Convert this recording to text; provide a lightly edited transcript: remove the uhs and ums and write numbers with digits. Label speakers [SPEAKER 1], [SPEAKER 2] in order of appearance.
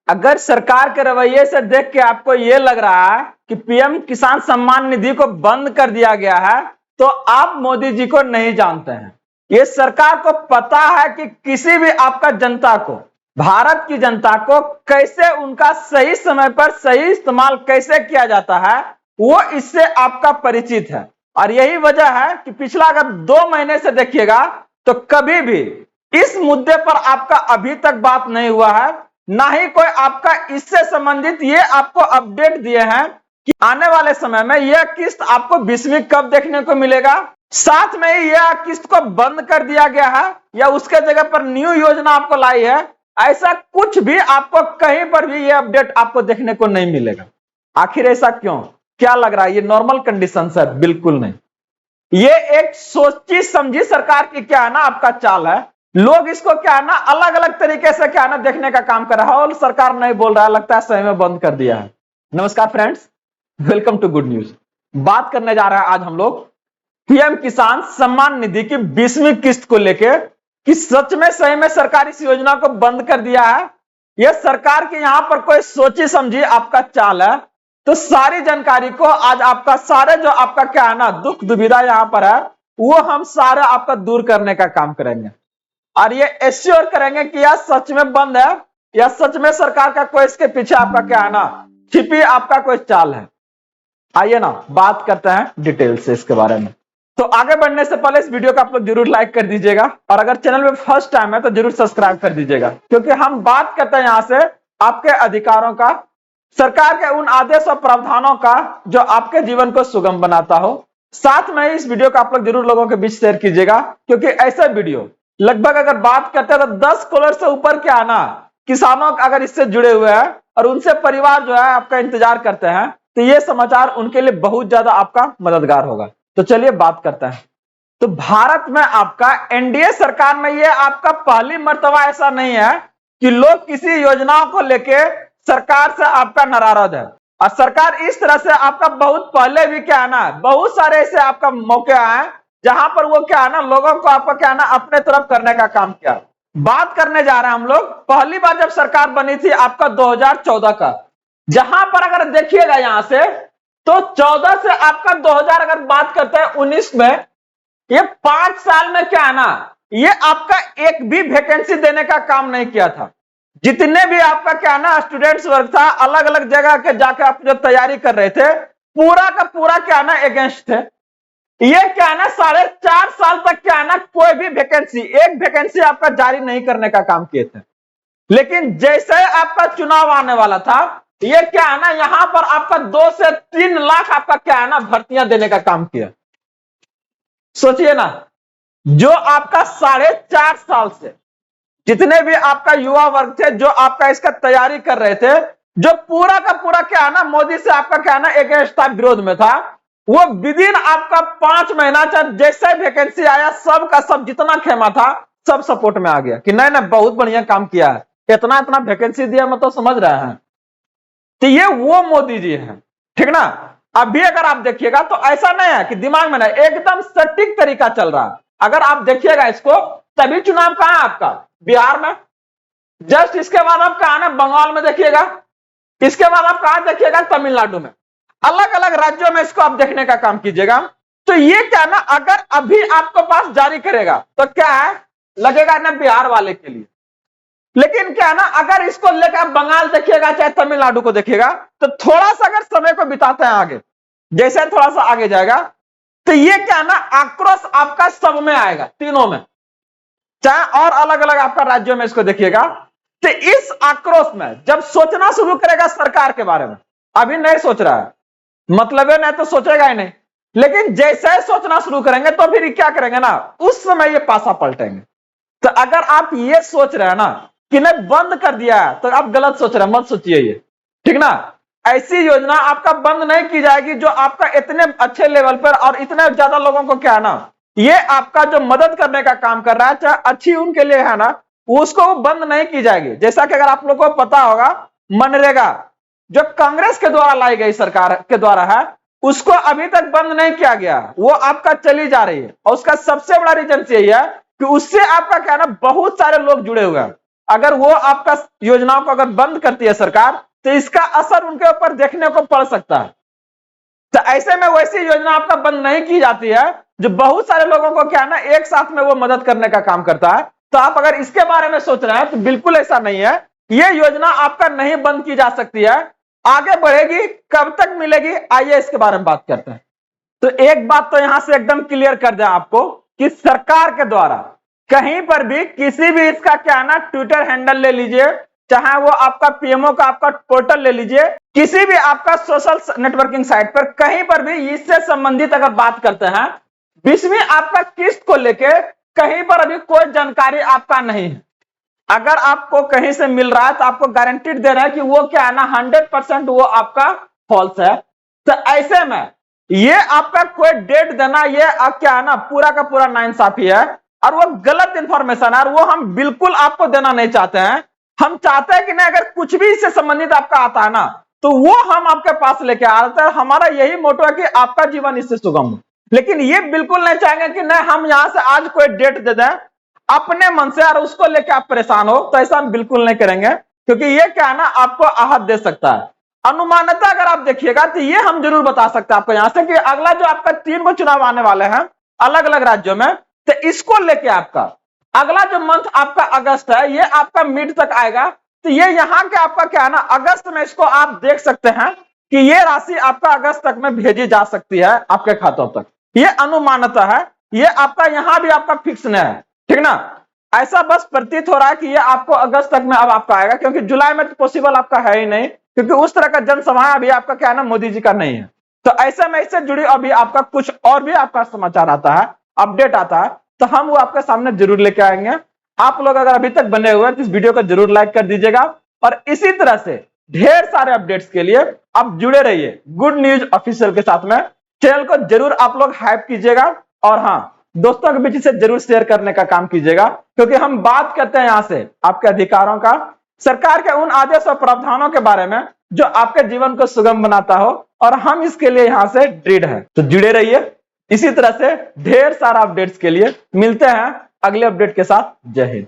[SPEAKER 1] अगर सरकार के रवैये से देख के आपको यह लग रहा है कि पीएम किसान सम्मान निधि को बंद कर दिया गया है, तो आप मोदी जी को नहीं जानते हैं। ये सरकार को पता है कि किसी भी आपका जनता को, भारत की जनता को कैसे उनका सही समय पर सही इस्तेमाल कैसे किया जाता है, वो इससे आपका परिचित है। और यही वजह है कि पिछला अगर 2 महीने से देखिएगा तो कभी भी इस मुद्दे पर आपका अभी तक बात नहीं हुआ है, ना ही कोई आपका इससे संबंधित ये आपको अपडेट दिए हैं कि आने वाले समय में यह किस्त आपको 20वीं कब देखने को मिलेगा, साथ में ही यह किस्त को बंद कर दिया गया है या उसके जगह पर न्यू योजना आपको लाई है। ऐसा कुछ भी आपको कहीं पर भी यह अपडेट आपको देखने को नहीं मिलेगा। आखिर ऐसा क्यों? क्या लग रहा है ये नॉर्मल कंडीशन है? बिल्कुल नहीं। ये एक सोची समझी सरकार की क्या है ना आपका चाल है। लोग इसको क्या है ना अलग अलग तरीके से क्या है ना देखने का काम कर रहा है और सरकार नहीं बोल रहा है, लगता है सही में बंद कर दिया है। नमस्कार friends, welcome to good news. बात करने जा रहा है आज हम लोग पीएम किसान सम्मान निधि की 20वीं किस्त को लेकर कि सच में सही में सरकार इस योजना को बंद कर दिया है। यह सरकार की यहां पर कोई सोची समझी आपका चाल है। तो सारी जानकारी को आज आपका सारे जो आपका क्या है ना दुख दुविधा यहां पर है वो हम सारे आपका दूर करने का काम करेंगे और ये एश्योर करेंगे कि यह सच में बंद है या सच में सरकार का कोई इसके पीछे आपका क्या है ना छिपी आपका कोई चाल है। आइए ना बात करते हैं डिटेल से इसके बारे में। तो आगे बढ़ने से पहले इस वीडियो को आप लोग जरूर लाइक कर दीजिएगा और अगर चैनल में फर्स्ट टाइम है तो जरूर सब्सक्राइब कर दीजिएगा, क्योंकि हम बात करते हैं यहां से आपके अधिकारों का, सरकार के उन आदेश और प्रावधानों का जो आपके जीवन को सुगम बनाता हो। साथ में इस वीडियो को आप लोग जरूर लोगों के बीच शेयर कीजिएगा, क्योंकि ऐसे वीडियो लगभग अगर बात करते हैं तो 10 करोड़ से ऊपर क्या है ना किसानों अगर इससे जुड़े हुए हैं और उनसे परिवार जो है आपका इंतजार करते हैं, तो ये समाचार उनके लिए बहुत ज्यादा आपका मददगार होगा। तो चलिए बात करते हैं। तो भारत में आपका एनडीए सरकार में ये आपका पहली मर्तबा ऐसा नहीं है कि लोग किसी योजनाओं को लेके सरकार से आपका नाराज है और सरकार इस तरह से आपका बहुत पहले भी क्या है ना बहुत सारे ऐसे आपका मौके आए जहां पर वो क्या है ना लोगों को आपका क्या है ना अपने तरफ करने का काम किया। बात करने जा रहे हैं हम लोग पहली बार जब सरकार बनी थी आपका 2014 का, जहां पर अगर देखिएगा यहां से तो 14 से आपका 2000 अगर बात करते हैं 19 में, ये 5 साल में क्या है ना ये आपका एक भी वैकेंसी देने का काम नहीं किया था। जितने भी आपका क्या है ना स्टूडेंट्स वर्ग था अलग अलग जगह के जाके आप जो तैयारी कर रहे थे पूरा का पूरा क्या है ना अगेंस्ट थे। ये क्या है ना 4.5 साल तक क्या है ना कोई भी वैकेंसी एक वैकेंसी आपका जारी नहीं करने का काम किए थे। लेकिन जैसे आपका चुनाव आने वाला था ये क्या है ना यहां पर आपका 2 से 3 लाख आपका क्या है ना भर्तियां देने का काम किया। सोचिए ना, जो आपका 4.5 साल से जितने भी आपका युवा वर्ग थे जो आपका इसका तैयारी कर रहे थे, जो पूरा का पूरा क्या है ना मोदी से आपका क्या है ना अगेंस्ट था, विरोध में था, वो विदिन आपका 5 महीना जैसे वैकेंसी आया सब का सब जितना खेमा था सब सपोर्ट में आ गया कि नहीं नहीं बहुत बढ़िया काम किया है, इतना इतना वैकेंसी दिया, मतलब समझ रहे हैं। तो ये वो मोदी जी हैं, ठीक ना। अभी अगर आप देखिएगा तो ऐसा नहीं है कि दिमाग में नहीं, एकदम सटीक तरीका चल रहा है। अगर आप देखिएगा इसको, तभी चुनाव कहां है आपका बिहार में, जस्ट इसके बाद आप कहां ना बंगाल में देखिएगा, इसके बाद आप कहां देखिएगा तमिलनाडु में, अलग अलग राज्यों में इसको आप देखने का काम कीजिएगा। तो ये क्या ना अगर अभी आपको पास जारी करेगा तो क्या है लगेगा ना बिहार वाले के लिए, लेकिन क्या ना अगर इसको लेकर बंगाल देखिएगा चाहे तमिलनाडु को देखिएगा तो थोड़ा सा अगर समय को बिताते हैं आगे, जैसे थोड़ा सा आगे जाएगा तो ये क्या ना आक्रोश आपका सब में आएगा, तीनों में, चाहे और अलग अलग आपका राज्यों में इसको देखिएगा। तो इस आक्रोश में जब सोचना शुरू करेगा सरकार के बारे में, अभी नहीं सोच रहा है मतलब नहीं तो सोचेगा ही नहीं, लेकिन जैसे सोचना शुरू करेंगे तो फिर क्या करेंगे ना उस समय ये पासा पलटेंगे। तो अगर आप ये सोच रहे हैं ना कि नहीं बंद कर दिया है तो आप गलत सोच रहे हैं, मत सोचिए ये, ठीक ना। ऐसी योजना आपका बंद नहीं की जाएगी जो आपका इतने अच्छे लेवल पर और इतने ज्यादा लोगों को क्या है ना ये आपका जो मदद करने का काम कर रहा है चाहे अच्छी उनके लिए है ना उसको बंद नहीं की जाएगी। जैसा कि अगर आप लोगों को पता होगा मनरेगा जो कांग्रेस के द्वारा लाई गई सरकार के द्वारा है उसको अभी तक बंद नहीं किया गया, वो आपका चली जा रही है और उसका सबसे बड़ा रीजन यही है कि उससे आपका क्या है ना बहुत सारे लोग जुड़े हुए हैं। अगर वो आपका योजनाओं को अगर बंद करती है सरकार, तो इसका असर उनके ऊपर देखने को पड़ सकता है। तो ऐसे में वैसी योजना आपका बंद नहीं की जाती है जो बहुत सारे लोगों को क्या है ना एक साथ में वो मदद करने का काम करता है। तो आप अगर इसके बारे में सोच रहे हैं तो बिल्कुल ऐसा नहीं है, ये योजना आपका नहीं बंद की जा सकती है, आगे बढ़ेगी। कब तक मिलेगी, आइए इसके बारे में बात करते हैं। तो एक बात तो यहां से एकदम क्लियर कर दें आपको कि सरकार के द्वारा कहीं पर भी किसी भी इसका क्या है ना ट्विटर हैंडल ले लीजिए, चाहे वो आपका पीएमओ का आपका पोर्टल ले लीजिए, किसी भी आपका सोशल नेटवर्किंग साइट पर कहीं पर भी इससे संबंधित अगर बात करते हैं, 20वीं आपका किस्त को लेके कहीं पर अभी कोई जानकारी आपका नहीं है। अगर आपको कहीं से मिल रहा है तो आपको गारंटीड दे रहा है कि वो क्या है ना 100% वो आपका फॉल्स है। तो ऐसे में ये आपका कोई डेट देना ये क्या है ना पूरा का पूरा नाइंसाफी है और वो गलत इंफॉर्मेशन है और वो हम बिल्कुल आपको देना नहीं चाहते हैं। हम चाहते हैं कि नहीं, अगर कुछ भी इससे संबंधित आपका आता है ना तो वो हम आपके पास लेके आ रहे हैं। हमारा यही मोटो है कि आपका जीवन इससे सुगम हो, लेकिन ये बिल्कुल नहीं चाहेंगे कि नहीं हम यहां से आज कोई डेट दे दें अपने मन से और उसको लेके आप परेशान हो, तो ऐसा हम बिल्कुल नहीं करेंगे, क्योंकि ये क्या है ना आपको आहत दे सकता है। अनुमानता अगर आप देखिएगा तो ये हम जरूर बता सकते हैं आपको यहां से कि अगला जो आपका 3 गो चुनाव आने वाले हैं अलग अलग राज्यों में, तो इसको लेके आपका अगला जो मंथ आपका अगस्त है ये आपका मिड तक आएगा। तो ये यहाँ के आपका क्या है ना अगस्त में इसको आप देख सकते हैं कि ये राशि आपका अगस्त तक में भेजी जा सकती है आपके खातों तक। ये अनुमानता है, ये आपका यहां भी आपका फिक्स नहीं है, ठीक ना। ऐसा बस प्रतीत हो रहा है कि ये आपको अगस्त तक में अब आपका आएगा, क्योंकि जुलाई में तो पॉसिबल आपका है ही नहीं, क्योंकि उस तरह का जनसभा अभी आपका क्या है ना मोदी जी का नहीं है। तो ऐसे में इससे जुड़ी अभी आपका कुछ और भी आपका समाचार आता है, अपडेट आता है, तो हम वो आपके सामने जरूर लेके आएंगे। आप लोग अगर अभी तक बने हुए हैं तो इस वीडियो को जरूर लाइक कर दीजिएगा और इसी तरह से ढेर सारे अपडेट्स के लिए आप जुड़े रहिए गुड न्यूज ऑफिशियल के साथ में। चैनल को जरूर आप लोग हाइप कीजिएगा और हाँ दोस्तों के बीच से जरूर शेयर करने का काम कीजिएगा, क्योंकि हम बात करते हैं यहां से आपके अधिकारों का, सरकार के उन आदेश और प्रावधानों के बारे में जो आपके जीवन को सुगम बनाता हो, और हम इसके लिए यहां से दृढ़ हैं। तो जुड़े रहिए इसी तरह से ढेर सारा अपडेट्स के लिए। मिलते हैं अगले अपडेट के साथ। जय हिंद।